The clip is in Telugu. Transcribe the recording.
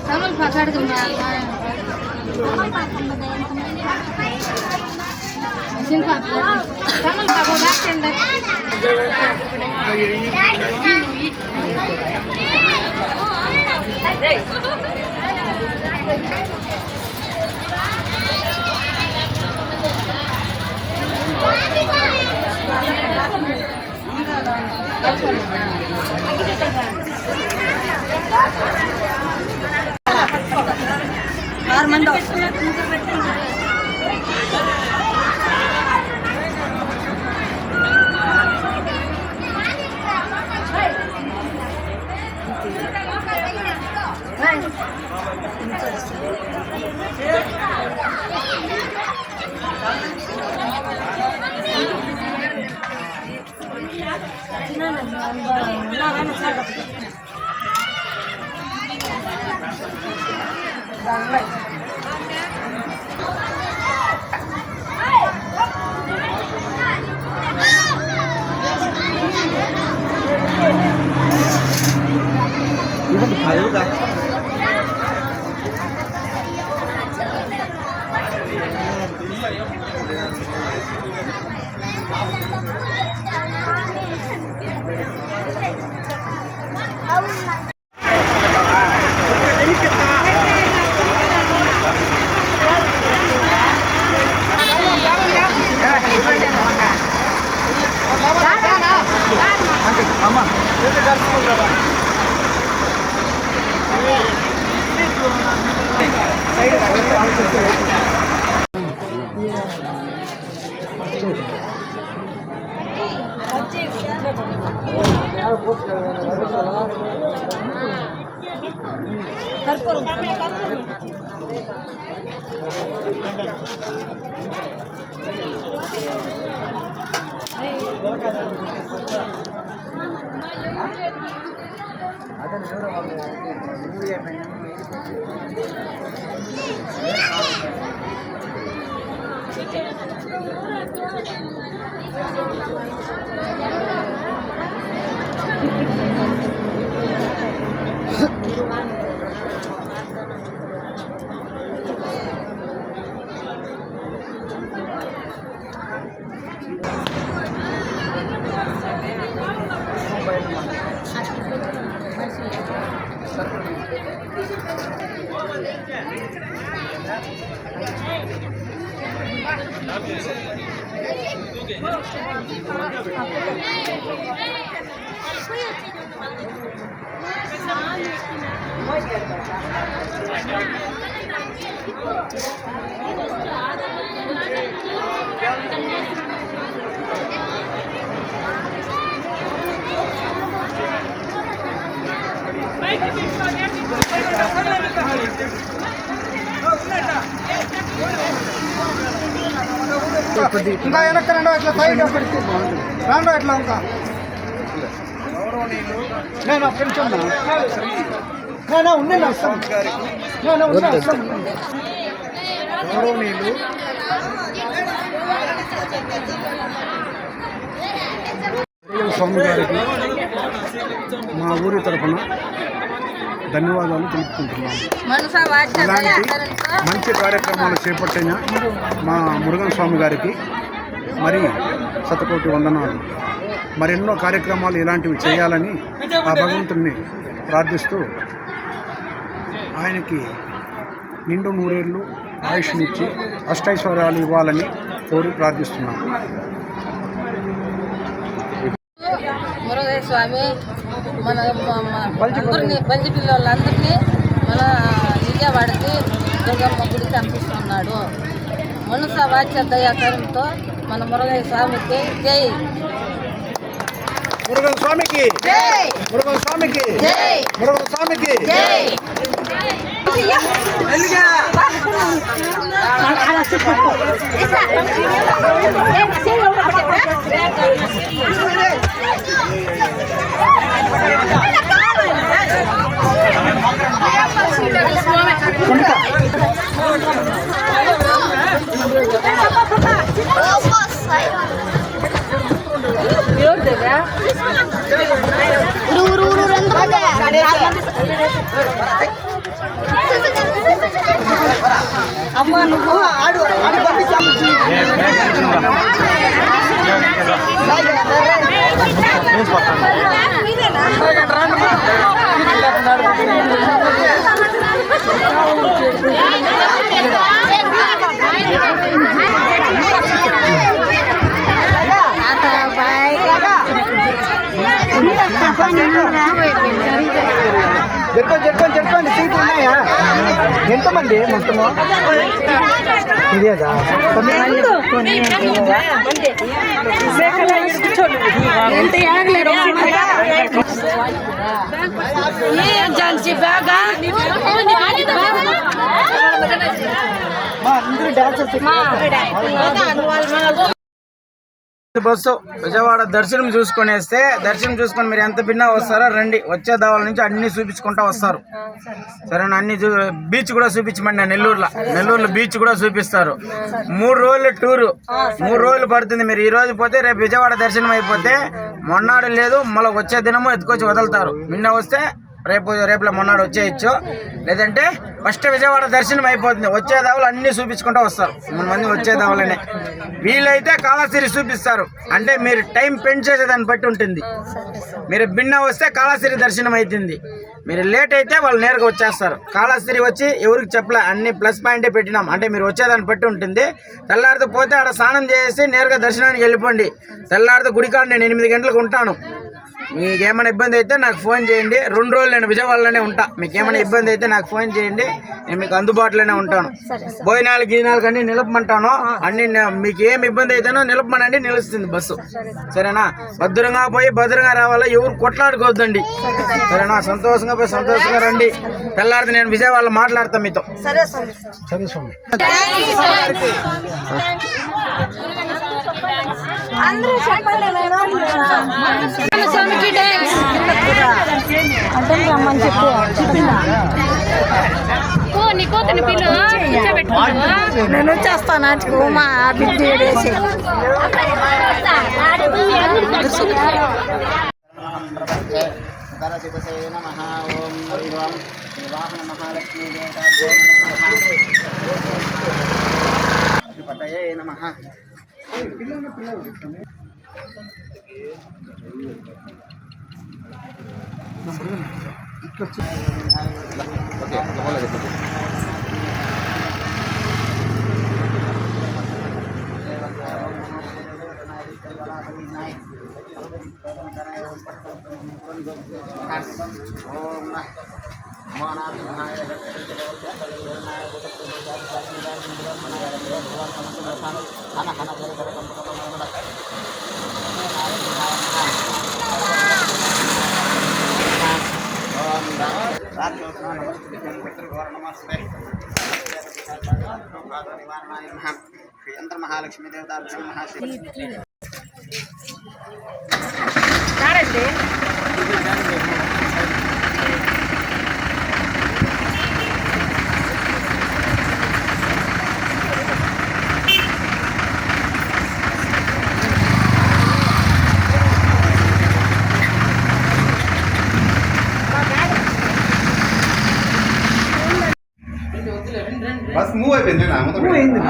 Kamu pakai itu mana? Mesin pakai. Kamu pakai apa? Armando. 이거 가요가 아마 여기 갈 수가 없어. ఇంకా వెనక్కి రండి, ఇట్లా సైడ్ రండి, ఇట్లా ఇంకా నేను అక్కడి నుంచి ఉన్నా వస్తాను గౌరవనీయులు స్వామి గారికి మా ఊరి తరఫున ధన్యవాదాలు తెలుపుకుంటున్నాను. ఇలాంటి మంచి కార్యక్రమాలు చేపట్టిన మా మురుగన్ స్వామి గారికి మరి శతకోటి వందనాలు. మరెన్నో కార్యక్రమాలు ఇలాంటివి చేయాలని ఆ భగవంతుడిని ప్రార్థిస్తూ ఆయనకి నిండు నూరేళ్ళు ఆయుష్నిచ్చి అష్టైశ్వర్యాలు ఇవ్వాలని కోరి ప్రార్థిస్తున్నాను. మురుగయ్య స్వామి మన అందరినీ బంజి పిల్లలందరినీ మన విజయవాడకి దుర్గమ్మ గుడికి పంపిస్తున్నాడు. మనస వాచ్య దయాకరంతో మన మురుగయ్య స్వామికి జై. మురుగన్ స్వామికి మురుగన్ స్వామికి మురుగన్ స్వామికి అమ్మా నువ్వు ఆడు ఆడు చెప్పండి సీట్లు ఉన్నాయా? ఎంతమంది మొత్తము తెలియదా? బస్సు విజయవాడ దర్శనం చూసుకొని వేస్తే దర్శనం చూసుకొని మీరు ఎంత భిన్నా వస్తారో రండి. వచ్చే దావాల నుంచి అన్ని చూపించుకుంటా వస్తారు. సరేనా? అన్ని బీచ్ కూడా చూపించమండి. నెల్లూరులో బీచ్ కూడా చూపిస్తారు. 3 రోజులు టూరు, 3 రోజులు పడుతుంది. మీరు ఈ రోజు పోతే రేపు విజయవాడ దర్శనం అయిపోతే మొన్నాడు లేదు, మళ్ళీ వచ్చే దినము ఎత్తుకొచ్చి వదులుతారు. నిన్న వస్తే రేపులో మొన్నాడు వచ్చేయచ్చు. లేదంటే ఫస్ట్ విజయవాడ దర్శనం అయిపోతుంది. వచ్చే దావులు అన్ని చూపించుకుంటూ వస్తారు. 3 మంది వచ్చే దావులనే. వీలైతే కాళాసిరి చూపిస్తారు. అంటే మీరు టైం స్పెండ్ చేసేదాన్ని బట్టి ఉంటుంది. మీరు భిన్న వస్తే కాళాసిరి దర్శనం అవుతుంది. మీరు లేట్ అయితే వాళ్ళు నేరుగా వచ్చేస్తారు. కాళాసిరి వచ్చి ఎవరికి చెప్పలే, అన్ని ప్లస్ పాయింటే పెట్టినాం. అంటే మీరు వచ్చేదాన్ని బట్టి ఉంటుంది. తెల్లారితో పోతే ఆడ స్నానం చేసి నేరుగా దర్శనానికి వెళ్ళిపోండి. తెల్లారితో గుడికాడ నేను 8 గంటలకు ఉంటాను. మీకు ఏమైనా ఇబ్బంది అయితే నాకు ఫోన్ చేయండి. 2 రోజులు నేను విజయవాడలోనే ఉంటా. మీకు ఏమైనా ఇబ్బంది అయితే నాకు ఫోన్ చేయండి, నేను మీకు అందుబాటులోనే ఉంటాను. భోజనాలు గీనాలకు అన్నీ నిలపమంటాను. అన్ని మీకు ఏమి ఇబ్బంది అయితేనో నిలపమనండి, నిలుస్తుంది బస్సు. సరేనా? భద్రంగా పోయి భద్రంగా రావాలా, ఎవరు కొట్లాడుకోవద్దండి. సరేనా? సంతోషంగా పోయి సంతోషంగా రండి. తెల్లారితే నేను విజయవాడలో మాట్లాడతాను మీతో. సరే స్వామి. అందరూ చెప్పండి. రమ్మని చెప్పు. నేను వచ్చేస్తాను. మా బిడ్డ వేసి మహాలక్ష్మి దేవతాభ్యం మహాశివ బస్ మూవ్ అయిపోయింది.